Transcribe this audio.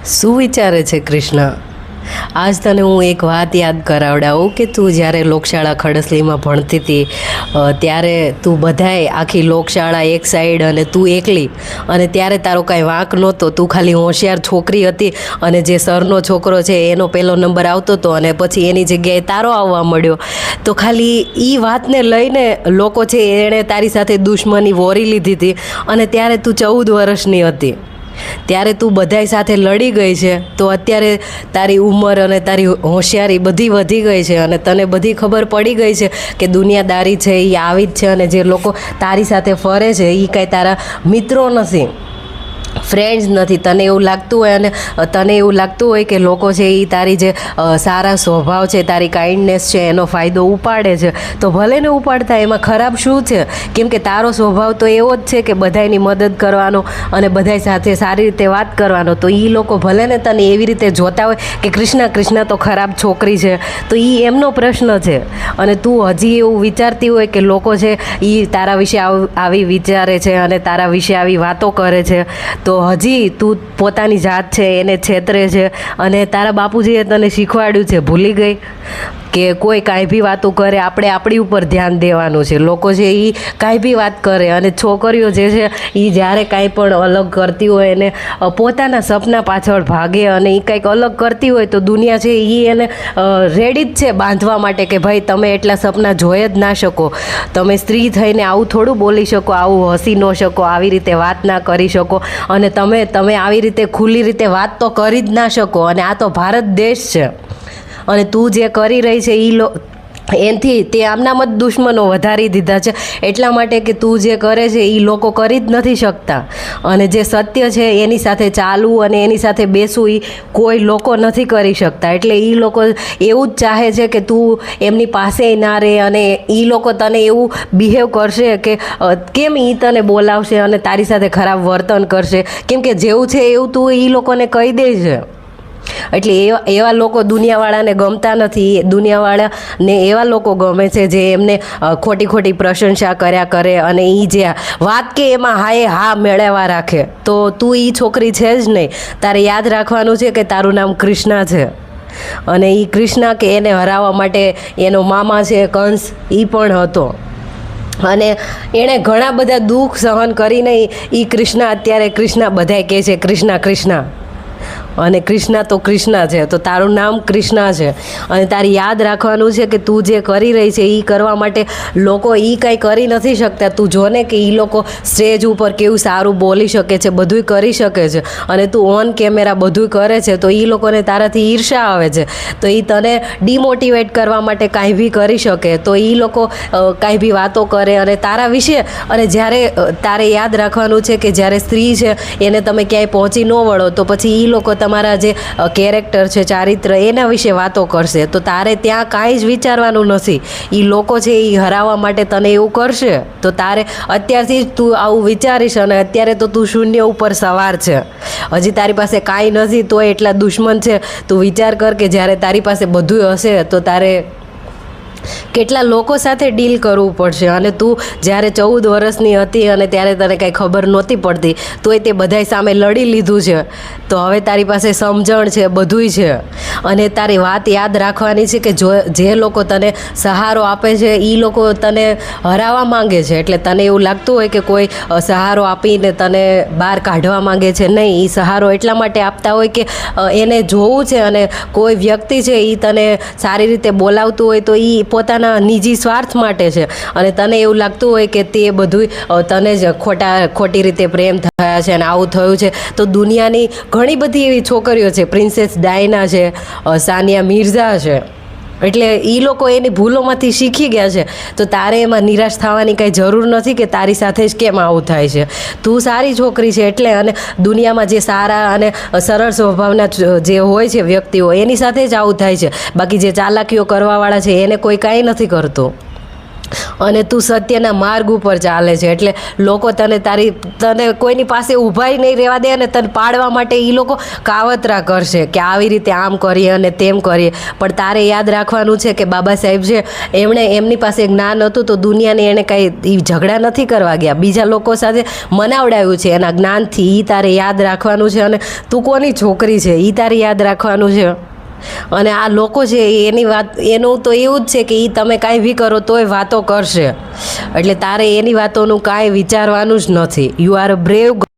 શું વિચારે છે કૃષ્ણ? આજ તને હું એક વાત યાદ કરાવડાવું કે તું જ્યારે લોકશાળા ખડસલીમાં ભણતી હતી ત્યારે તું બધાય આખી લોકશાળા એક સાઈડ અને તું એકલી, અને ત્યારે તારો કાંઈ વાંક નહોતો. તું ખાલી હોશિયાર છોકરી હતી અને જે સરનો છોકરો છે એનો પહેલો નંબર આવતો હતો અને પછી એની જગ્યાએ તારો આવવા મળ્યો. તો ખાલી એ વાતને લઈને લોકો છે એણે તારી સાથે દુશ્મની વોરી લીધી હતી. અને ત્યારે તું 14 વર્ષની હતી. ત્યારે તું બધાય સાથે લડી ગઈ છે. તો અત્યારે તારી ઉંમર અને તારી હોશિયારી બધી વધી ગઈ છે અને તને બધી ખબર પડી ગઈ છે કે દુનિયાદારી છે એ આવી જ છે. અને જે લોકો તારી સાથે ફરે છે એ કાંઈ તારા મિત્રો નથી, ફ્રેન્ડ્સ નથી. તને એવું લાગતું હોય અને તને એવું લાગતું હોય કે લોકો છે એ તારી જે સારા સ્વભાવ છે, તારી કાઇન્ડનેસ છે એનો ફાયદો ઉપાડે છે. તો ભલે ને ઉપાડતા, એમાં ખરાબ શું છે? કેમ કે તારો સ્વભાવ તો એવો જ છે કે બધાયની મદદ કરવાનો અને બધાય સાથે સારી રીતે વાત કરવાનો. તો એ લોકો ભલે ને તને એવી રીતે જોતા હોય કે કૃષ્ણા તો ખરાબ છોકરી છે, તો એ એમનો પ્રશ્ન છે. અને તું હજી એવું વિચારતી હોય કે લોકો છે એ તારા વિશે આવી વિચારે છે અને તારા વિશે આવી વાતો કરે છે, તો હજી તું પોતાની જાત છે એને છેતરે છે. અને તારા બાપુજીએ તને શીખવાડ્યું છે, ભૂલી ગઈ કે કોઈ કાંઈ બી વાતો કરે આપણે આપણી ઉપર ધ્યાન દેવાનું છે. લોકો છે એ કાંઈ બી વાત કરે અને છોકરીઓ જે છે એ જ્યારે કાંઈ પણ અલગ કરતી હોય એને પોતાના સપના પાછળ ભાગે અને એ કંઈક અલગ કરતી હોય તો દુનિયા છે એ એને રેડી જ છે બાંધવા માટે કે ભાઈ તમે એટલા સપના જોઈ જ ના શકો, તમે સ્ત્રી થઈને આવું થોડું બોલી શકો, આવું હસી ન શકો, આવી રીતે વાત ના કરી શકો, અને તમે આવી રીતે ખુલ્લી રીતે વાત તો કરી જ ના શકો. અને આ તો ભારત દેશ છે અને તું જે કરી રહી છે એનાથી તે આમનામાં જ દુશ્મનો વધારી દીધા છે. એટલા માટે કે તું જે કરે છે એ લોકો કરી જ નથી શકતા. અને જે સત્ય છે એની સાથે ચાલવું અને એની સાથે બેસવું એ કોઈ લોકો નથી કરી શકતા. એટલે એ લોકો એવું જ ચાહે છે કે તું એમની પાસે ના રહે અને એ લોકો તને એવું બિહેવ કરશે કે કેમ એ તને બોલાવશે અને તારી સાથે ખરાબ વર્તન કરશે, કેમ કે જેવું છે એવું તું એ લોકોને કહી દે છે. એટલે એવા લોકો દુનિયાવાળાને ગમતા નથી. દુનિયાવાળાને એવા લોકો ગમે છે જે એમને ખોટી પ્રશંસા કર્યા કરે અને એ જે વાત કે એમાં હાય હા મેળવવા રાખે. તો તું એ છોકરી છે જ નહીં. તારે યાદ રાખવાનું છે કે તારું નામ કૃષ્ણા છે. અને એ કૃષ્ણા કે એને હરાવવા માટે એનો મામા છે કંસ એ પણ હતો. અને એણે ઘણા બધા દુઃખ સહન કરીને એ કૃષ્ણા, અત્યારે કૃષ્ણા બધાય કહે છે કૃષ્ણા, અને કૃષ્ણા તો કૃષ્ણા છે. તો તારું નામ કૃષ્ણા છે. અને તારે યાદ રાખવાનું છે કે તું જે કરી રહી છે એ કરવા માટે લોકો એ કાંઈ કરી નથી શકતા. તું જોને કે એ લોકો સ્ટેજ ઉપર કેવું સારું બોલી શકે છે, બધુંય કરી શકે છે, અને તું ઓન કેમેરા બધુંય કરે છે. તો એ લોકોને તારાથી ઈર્ષા આવે છે. તો એ તને ડિમોટિવેટ કરવા માટે કાંઈ બી કરી શકે. તો એ લોકો કાંઈ બી વાતો કરે અને તારા વિશે. અને જ્યારે તારે યાદ રાખવાનું છે કે જ્યારે સ્ત્રી છે એને તમે ક્યાંય પહોંચી ન વળો તો પછી એ લોકો તમારા જે કેરેક્ટર છે, ચારિત્ર, એના વિશે વાતો કરશે. તો તારે ત્યાં કાંઈ જ વિચારવાનું નથી. એ લોકો છે એ હરાવવા માટે તને એવું કરશે. તો તારે અત્યારથી જ તું આવું વિચારીશ. અને અત્યારે તો તું શૂન્ય ઉપર સવાર છે, હજી તારી પાસે કાંઈ નથી તો એટલા દુશ્મન છે. તું વિચાર કર કે જ્યારે તારી પાસે બધું હશે તો તારે કેટલા લોકો સાથે ડીલ કરવું પડશે. અને તું જ્યારે 14 વર્ષની હતી અને ત્યારે તને કાંઈ ખબર નહોતી પડતી તોય તે બધાય સામે લડી લીધું છે. તો હવે તારી પાસે સમજણ છે, બધુંય છે. અને તારી વાત યાદ રાખવાની છે કે જે લોકો તને સહારો આપે છે એ લોકો તને હરાવવા માંગે છે. એટલે તને એવું લાગતું હોય કે કોઈ સહારો આપીને તને બહાર કાઢવા માંગે છે. નહીં, એ સહારો એટલા માટે આપતા હોય કે એને જોવું છે. અને કોઈ વ્યક્તિ છે એ તને સારી રીતે બોલાવતું હોય તો એ પોતાના નિજી સ્વાર્થ માટે છે. અને તને એવું લાગતું હોય કે તે બધું તને જ ખોટી રીતે પ્રેમ થયા છે અને આવું થયું છે. તો દુનિયાની ઘણી બધી એવી છોકરીઓ છે, પ્રિન્સેસ ડાયના છે, સાનિયા મિર્ઝા છે. એટલે એ લોકો એની ભૂલોમાંથી શીખી ગયા છે. તો તારે એમાં નિરાશ થવાની કાંઈ જરૂર નથી કે તારી સાથે જ કેમ આવું થાય છે. તું સારી છોકરી છે એટલે. અને દુનિયામાં જે સારા અને સરળ સ્વભાવના જે હોય છે વ્યક્તિઓ, એની સાથે જ આવું થાય છે. બાકી જે ચાલાકીઓ કરવાવાળા છે એને કોઈ કાંઈ નથી કરતું. અને તું સત્યના માર્ગ ઉપર ચાલે છે, એટલે લોકો તને કોઈની પાસે ઊભાઈ નહીં રહેવા દે અને તને પાડવા માટે એ લોકો કાવતરા કરશે કે આવી રીતે આમ કરીએ અને તેમ કરીએ. પણ તારે યાદ રાખવાનું છે કે બાબા સાહેબ છે એમની પાસે જ્ઞાન હતું તો દુનિયાને એણે કાંઈ ઝઘડા નથી કરવા ગયા, બીજા લોકો સાથે મનાવડાવ્યું છે એના જ્ઞાનથી. એ તારે યાદ રાખવાનું છે. અને તું કોની છોકરી છે એ તારે યાદ રાખવાનું છે. અને આ લોકો છે એનું તો એવું જ છે કે એ તમે કાંઈ બી કરો તોય વાતો કરશે, એટલે તારે એની વાતોનું કાંઈ વિચારવાનું જ નથી. You are a brave